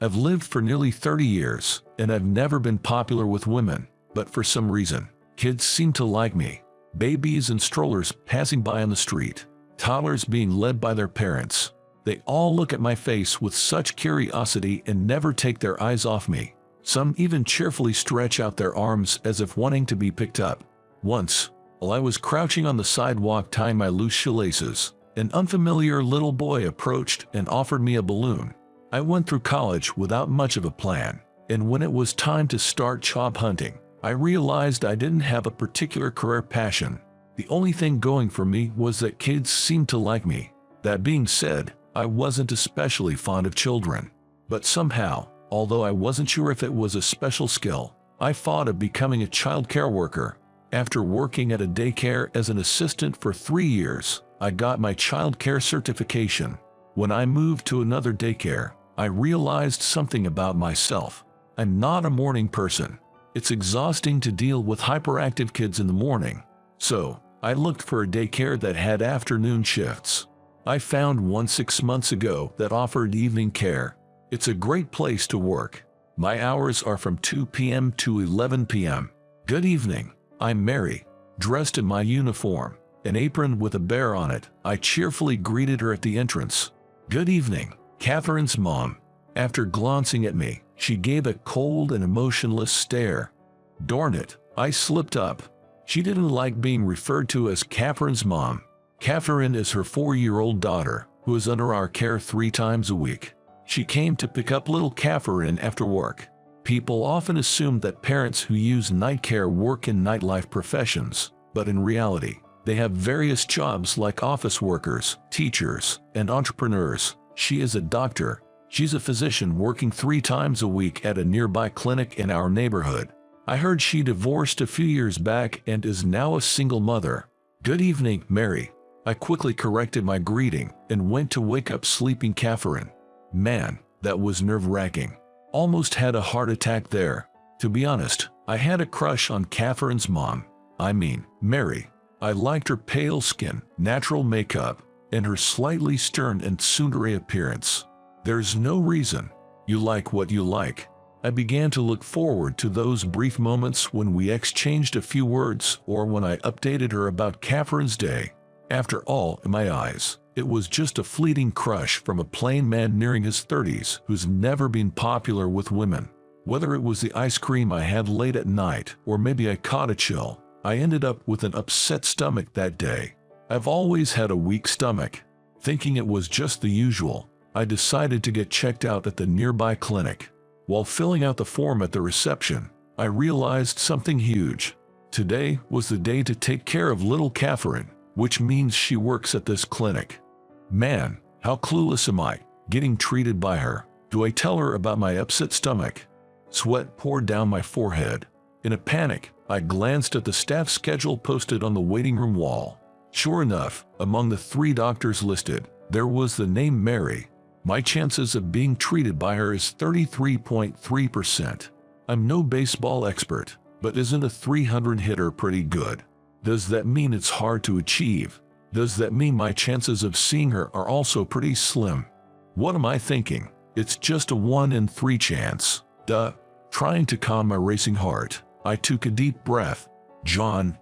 I've lived for nearly 30 years, and I've never been popular with women, but for some reason, kids seem to like me. Babies and strollers passing by on the street, toddlers being led by their parents. They all look at my face with such curiosity and never take their eyes off me. Some even cheerfully stretch out their arms as if wanting to be picked up. Once, while I was crouching on the sidewalk tying my loose shoelaces, an unfamiliar little boy approached and offered me a balloon. I went through college without much of a plan, and when it was time to start job hunting, I realized I didn't have a particular career passion. The only thing going for me was that kids seemed to like me. That being said, I wasn't especially fond of children. But somehow, although I wasn't sure if it was a special skill, I thought of becoming a child care worker. After working at a daycare as an assistant for 3 years, I got my child care certification. When I moved to another daycare, I realized something about myself. I'm not a morning person. It's exhausting to deal with hyperactive kids in the morning. So, I looked for a daycare that had afternoon shifts. I found one 6 months ago that offered evening care. It's a great place to work. My hours are from 2 p.m. to 11 p.m. Good evening, I'm Mary. Dressed in my uniform, an apron with a bear on it, I cheerfully greeted her at the entrance. Good evening, Catherine's mom. After glancing at me, she gave a cold and emotionless stare. Darn it, I slipped up. She didn't like being referred to as Catherine's mom. Catherine is her 4-year-old daughter, who is under our care 3 times a week. She came to pick up little Catherine after work. People often assume that parents who use night care work in nightlife professions, but in reality, they have various jobs like office workers, teachers, and entrepreneurs. She is a doctor. She's a physician working 3 times a week at a nearby clinic in our neighborhood. I heard she divorced a few years back and is now a single mother. Good evening, Mary. I quickly corrected my greeting and went to wake up sleeping Catherine. Man, that was nerve-wracking. Almost had a heart attack there. To be honest, I had a crush on Catherine's mom. I mean, Mary. I liked her pale skin, natural makeup, and her slightly stern and tsundere appearance. There's no reason. You like what you like. I began to look forward to those brief moments when we exchanged a few words or when I updated her about Catherine's day. After all, in my eyes, it was just a fleeting crush from a plain man nearing his 30s who's never been popular with women. Whether it was the ice cream I had late at night or maybe I caught a chill, I ended up with an upset stomach that day. I've always had a weak stomach. Thinking it was just the usual, I decided to get checked out at the nearby clinic. While filling out the form at the reception, I realized something huge. Today was the day to take care of little Catherine, which means she works at this clinic. Man, how clueless am I, getting treated by her. Do I tell her about my upset stomach? Sweat poured down my forehead. In a panic, I glanced at the staff schedule posted on the waiting room wall. Sure enough, among the 3 doctors listed, there was the name Mary. My chances of being treated by her is 33.3%. I'm no baseball expert, but isn't a 300 hitter pretty good? Does that mean it's hard to achieve? Does that mean my chances of seeing her are also pretty slim? What am I thinking? It's just a 1 in 3 chance. Duh. Trying to calm my racing heart, I took a deep breath. John.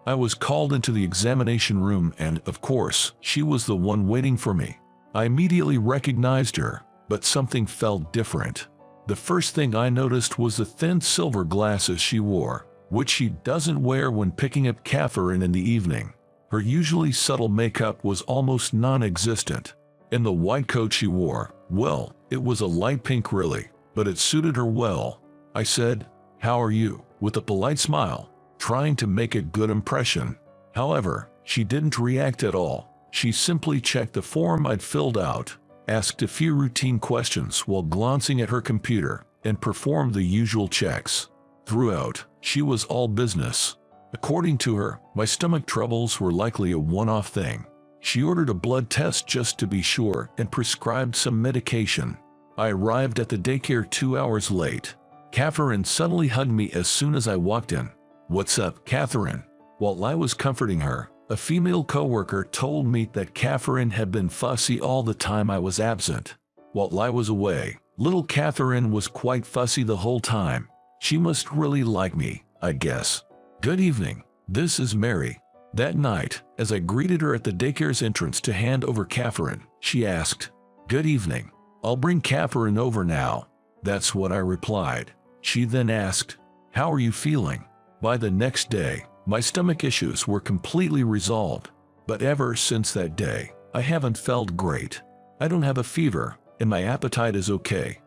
I was called into the examination room and, of course, she was the one waiting for me. I immediately recognized her, but something felt different. The first thing I noticed was the thin silver glasses she wore, which she doesn't wear when picking up Catherine in the evening. Her usually subtle makeup was almost non-existent. And the white coat she wore, well, it was a light pink really, but it suited her well. I said, "How are you?" with a polite smile, trying to make a good impression. However, she didn't react at all. She simply checked the form I'd filled out, asked a few routine questions while glancing at her computer, and performed the usual checks. Throughout, she was all business. According to her, my stomach troubles were likely a one-off thing. She ordered a blood test just to be sure and prescribed some medication. I arrived at the daycare 2 hours late. Catherine suddenly hugged me as soon as I walked in. "What's up, Catherine?" While I was comforting her, a female coworker told me that Catherine had been fussy all the time I was absent. While I was away, Little Catherine was quite fussy the whole time. She must really like me, I guess. Good evening. This is Mary. That night, as I greeted her at the daycare's entrance to hand over Catherine, she asked, "Good evening. I'll bring Catherine over now." That's what I replied. She then asked, "How are you feeling?" By the next day, my stomach issues were completely resolved. But ever since that day, I haven't felt great. I don't have a fever, and my appetite is okay.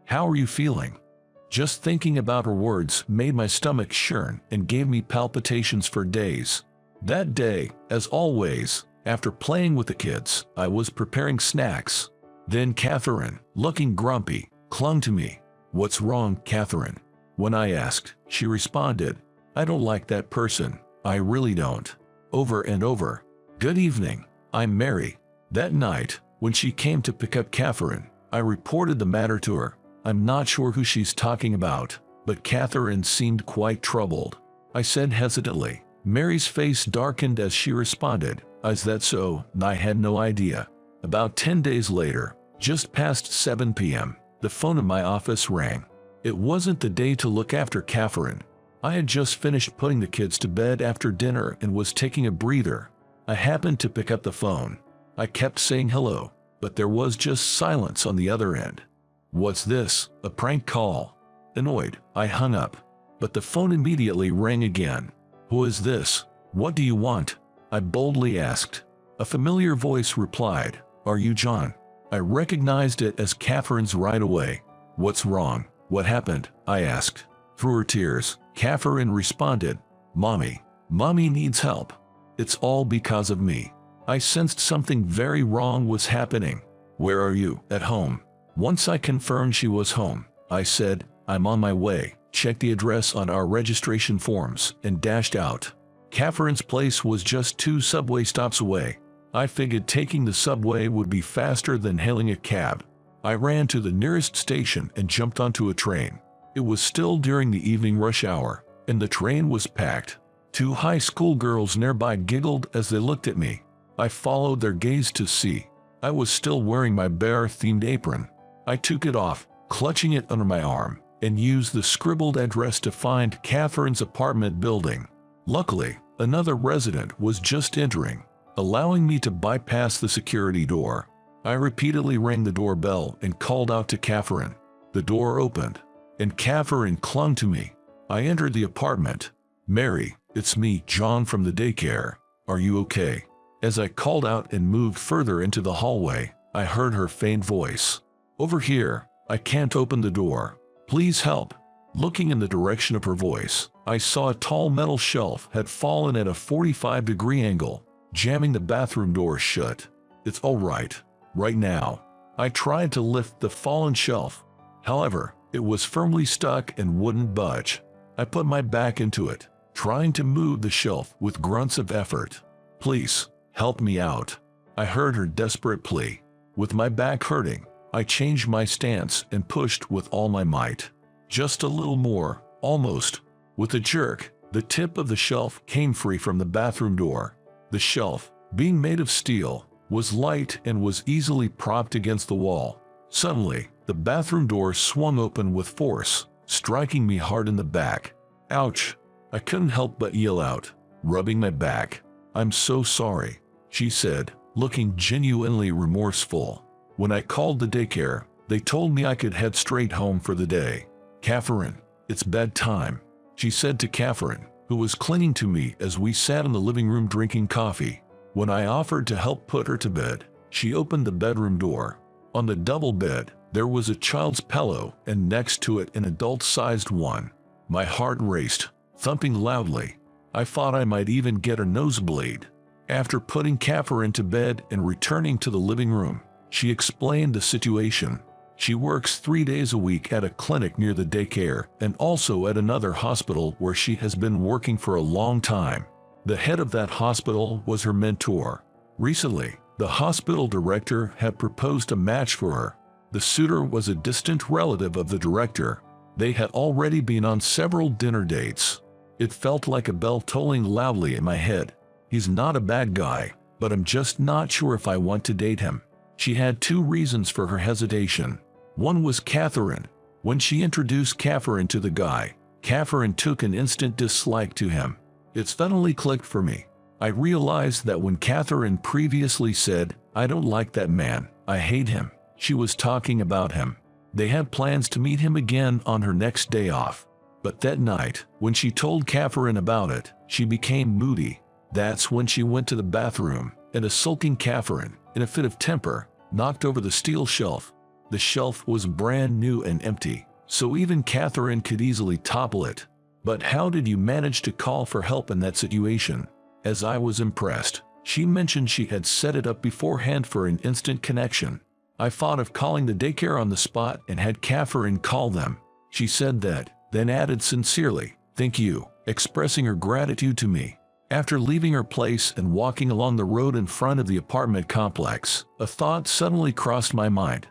How are you feeling? Just thinking about her words made my stomach churn and gave me palpitations for days. That day, as always, after playing with the kids, I was preparing snacks. Then Catherine, looking grumpy, clung to me. "What's wrong, Catherine?" When I asked, she responded, "I don't like that person. I really don't." Over and over. "Good evening. I'm Mary." That night, when she came to pick up Catherine, I reported the matter to her. I'm not sure who she's talking about, but Catherine seemed quite troubled. I said hesitantly. Mary's face darkened as she responded, "Is that so? I had no idea." About 10 days later, just past 7 p.m., the phone in my office rang. It wasn't the day to look after Catherine. I had just finished putting the kids to bed after dinner and was taking a breather. I happened to pick up the phone. I kept saying hello, but there was just silence on the other end. What's this? A prank call? Annoyed, I hung up. But the phone immediately rang again. Who is this? What do you want? I boldly asked. A familiar voice replied, "Are you John?" I recognized it as Catherine's right away. "What's wrong? What happened?" I asked. Through her tears, Catherine responded, Mommy needs help. It's all because of me. I sensed something very wrong was happening. Where are you? At home. Once I confirmed she was home, I said, "I'm on my way." Checked the address on our registration forms and dashed out. Catherine's place was just 2 subway stops away. I figured taking the subway would be faster than hailing a cab. I ran to the nearest station and jumped onto a train. It was still during the evening rush hour, and the train was packed. 2 high school girls nearby giggled as they looked at me. I followed their gaze to see. I was still wearing my bear-themed apron. I took it off, clutching it under my arm, and used the scribbled address to find Catherine's apartment building. Luckily, another resident was just entering, allowing me to bypass the security door. I repeatedly rang the doorbell and called out to Catherine. The door opened, and Catherine clung to me. I entered the apartment. "Mary, it's me, John from the daycare. Are you okay?" As I called out and moved further into the hallway, I heard her faint voice. "Over here. I can't open the door. Please help." Looking in the direction of her voice, I saw a tall metal shelf had fallen at a 45-degree angle, jamming the bathroom door shut. "It's all right. Right now." I tried to lift the fallen shelf. However, it was firmly stuck and wouldn't budge. I put my back into it, trying to move the shelf with grunts of effort. "Please, help me out." I heard her desperate plea. With my back hurting, I changed my stance and pushed with all my might. Just a little more, almost. With a jerk, the tip of the shelf came free from the bathroom door. The shelf, being made of steel, was light and was easily propped against the wall. Suddenly, the bathroom door swung open with force, striking me hard in the back. Ouch! I couldn't help but yell out, rubbing my back. "I'm so sorry," she said, looking genuinely remorseful. When I called the daycare, they told me I could head straight home for the day. "Catherine, it's bedtime," she said to Catherine, who was clinging to me as we sat in the living room drinking coffee. When I offered to help put her to bed, she opened the bedroom door. On the double bed, there was a child's pillow and next to it an adult-sized one. My heart raced, thumping loudly. I thought I might even get a nosebleed. After putting Catherine to bed and returning to the living room, she explained the situation. She works 3 days a week at a clinic near the daycare and also at another hospital where she has been working for a long time. The head of that hospital was her mentor. Recently, the hospital director had proposed a match for her. The suitor was a distant relative of the director. They had already been on several dinner dates. It felt like a bell tolling loudly in my head. He's not a bad guy, but I'm just not sure if I want to date him. She had 2 reasons for her hesitation. One was Catherine. When she introduced Catherine to the guy, Catherine took an instant dislike to him. It suddenly clicked for me. I realized that when Catherine previously said, "I don't like that man, I hate him," she was talking about him. They had plans to meet him again on her next day off. But that night, when she told Catherine about it, she became moody. That's when she went to the bathroom, and a sulking Catherine, in a fit of temper, knocked over the steel shelf. The shelf was brand new and empty, so even Catherine could easily topple it. But how did you manage to call for help in that situation? As I was impressed, she mentioned she had set it up beforehand for an instant connection. I thought of calling the daycare on the spot and had Catherine call them. She said that, then added sincerely, "Thank you," expressing her gratitude to me. After leaving her place and walking along the road in front of the apartment complex, a thought suddenly crossed my mind.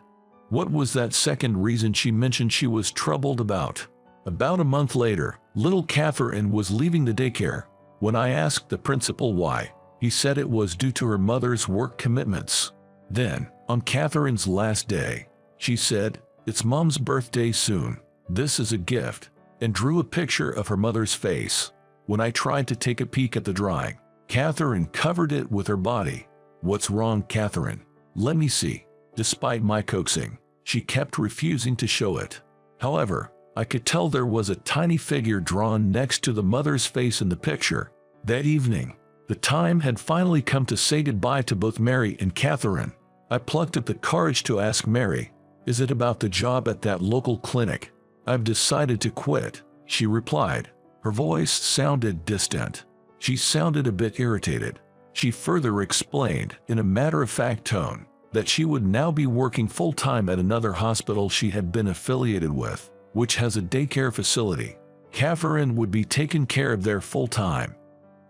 What was that second reason she mentioned she was troubled about? About a month later, little Catherine was leaving the daycare. When I asked the principal why, he said it was due to her mother's work commitments. Then, on Catherine's last day, she said, "It's Mom's birthday soon. This is a gift," and drew a picture of her mother's face. When I tried to take a peek at the drawing, Catherine covered it with her body. "What's wrong, Catherine? Let me see." Despite my coaxing, she kept refusing to show it. However, I could tell there was a tiny figure drawn next to the mother's face in the picture. That evening, the time had finally come to say goodbye to both Mary and Catherine. I plucked up the courage to ask Mary, "Is it about the job at that local clinic?" "I've decided to quit," she replied. Her voice sounded distant. She sounded a bit irritated. She further explained, in a matter-of-fact tone, that she would now be working full-time at another hospital she had been affiliated with, which has a daycare facility. Catherine would be taken care of there full-time.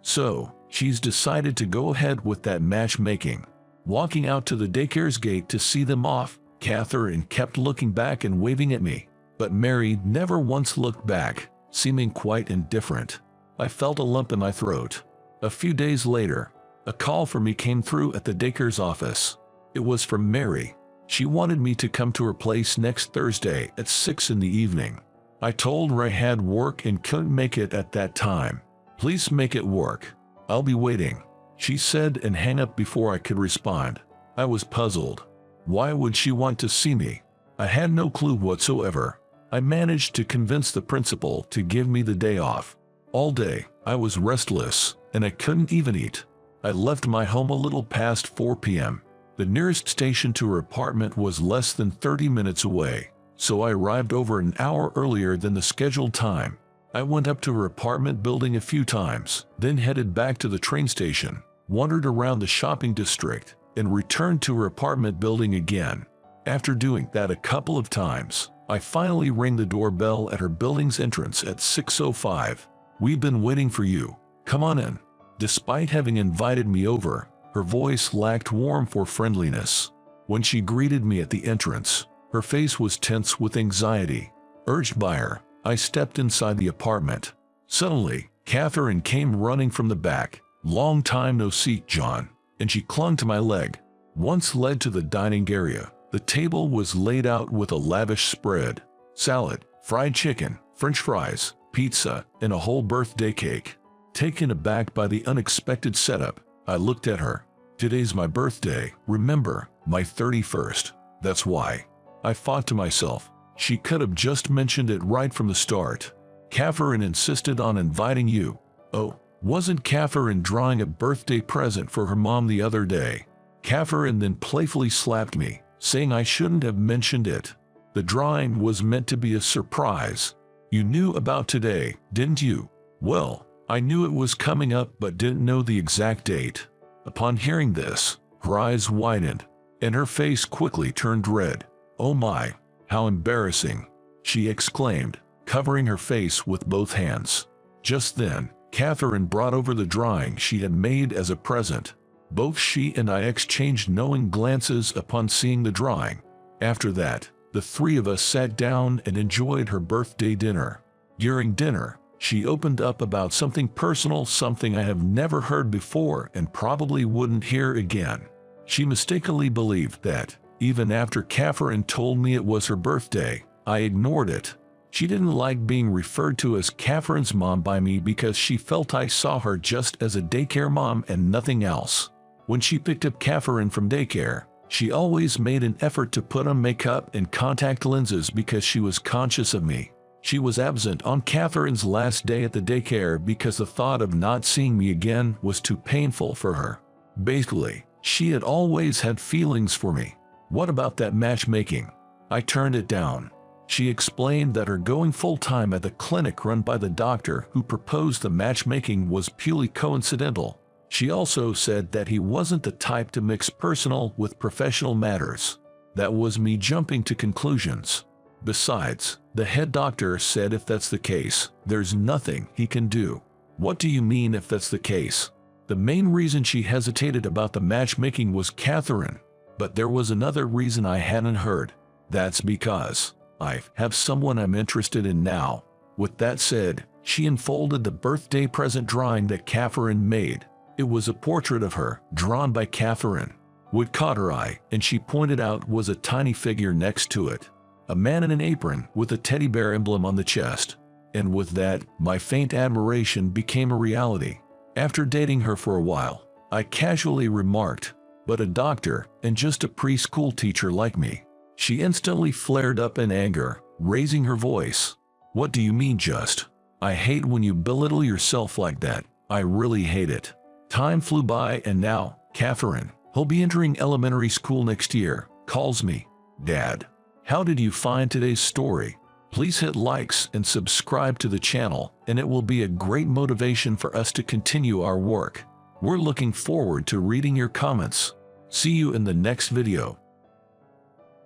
So, she's decided to go ahead with that matchmaking. Walking out to the daycare's gate to see them off, Catherine kept looking back and waving at me, but Mary never once looked back, seeming quite indifferent. I felt a lump in my throat. A few days later, a call for me came through at the daycare's office. It was from Mary. She wanted me to come to her place next Thursday at 6 in the evening. I told her I had work and couldn't make it at that time. "Please make it work. I'll be waiting," she said, and hung up before I could respond. I was puzzled. Why would she want to see me? I had no clue whatsoever. I managed to convince the principal to give me the day off. All day, I was restless, and I couldn't even eat. I left my home a little past 4 p.m. The nearest station to her apartment was less than 30 minutes away, so I arrived over an hour earlier than the scheduled time. I went up to her apartment building a few times, then headed back to the train station, wandered around the shopping district, and returned to her apartment building again. After doing that a couple of times, I finally rang the doorbell at her building's entrance at 6:05. "We've been waiting for you. Come on in." Despite having invited me over, her voice lacked warmth or friendliness. When she greeted me at the entrance, her face was tense with anxiety. Urged by her, I stepped inside the apartment. Suddenly, Catherine came running from the back. "Long time no see, John," and she clung to my leg. Once led to the dining area. The table was laid out with a lavish spread: salad, fried chicken, French fries, pizza, and a whole birthday cake. Taken aback by the unexpected setup, I looked at her. "Today's my birthday, remember, my 31st. That's why." I thought to myself, she could have just mentioned it right from the start. "Catherine insisted on inviting you." Oh, wasn't Catherine drawing a birthday present for her mom the other day? Catherine then playfully slapped me, saying I shouldn't have mentioned it. The drawing was meant to be a surprise. "You knew about today, didn't you?" "Well, I knew it was coming up but didn't know the exact date." Upon hearing this, her eyes widened, and her face quickly turned red. "Oh my, how embarrassing," she exclaimed, covering her face with both hands. Just then, Catherine brought over the drawing she had made as a present. Both she and I exchanged knowing glances upon seeing the drawing. After that, the three of us sat down and enjoyed her birthday dinner. During dinner, she opened up about something personal, something I have never heard before and probably wouldn't hear again. She mistakenly believed that, Even after Catherine told me it was her birthday, I ignored it. She didn't like being referred to as Catherine's mom by me because she felt I saw her just as a daycare mom and nothing else. When she picked up Catherine from daycare, she always made an effort to put on makeup and contact lenses because she was conscious of me. She was absent on Catherine's last day at the daycare because the thought of not seeing me again was too painful for her. Basically, she had always had feelings for me. What about that matchmaking? I turned it down. She explained that her going full-time at the clinic run by the doctor who proposed the matchmaking was purely coincidental. She also said that he wasn't the type to mix personal with professional matters. That was me jumping to conclusions. Besides, the head doctor said if that's the case, there's nothing he can do. What do you mean if that's the case? The main reason she hesitated about the matchmaking was Catherine, but there was another reason I hadn't heard. That's because I have someone I'm interested in now. With that said, she unfolded the birthday present drawing that Catherine made. It was a portrait of her, drawn by Catherine. What caught her eye, and she pointed out, was a tiny figure next to it. A man in an apron with a teddy bear emblem on the chest. And with that, my faint admiration became a reality. After dating her for a while, I casually remarked, "But a doctor, and just a preschool teacher like me." She instantly flared up in anger, raising her voice. "What do you mean just? I hate when you belittle yourself like that. I really hate it." Time flew by and now, Catherine, who'll be entering elementary school next year, calls me, "Dad, how did you find today's story?" Please hit likes and subscribe to the channel, and it will be a great motivation for us to continue our work. We're looking forward to reading your comments. See you in the next video.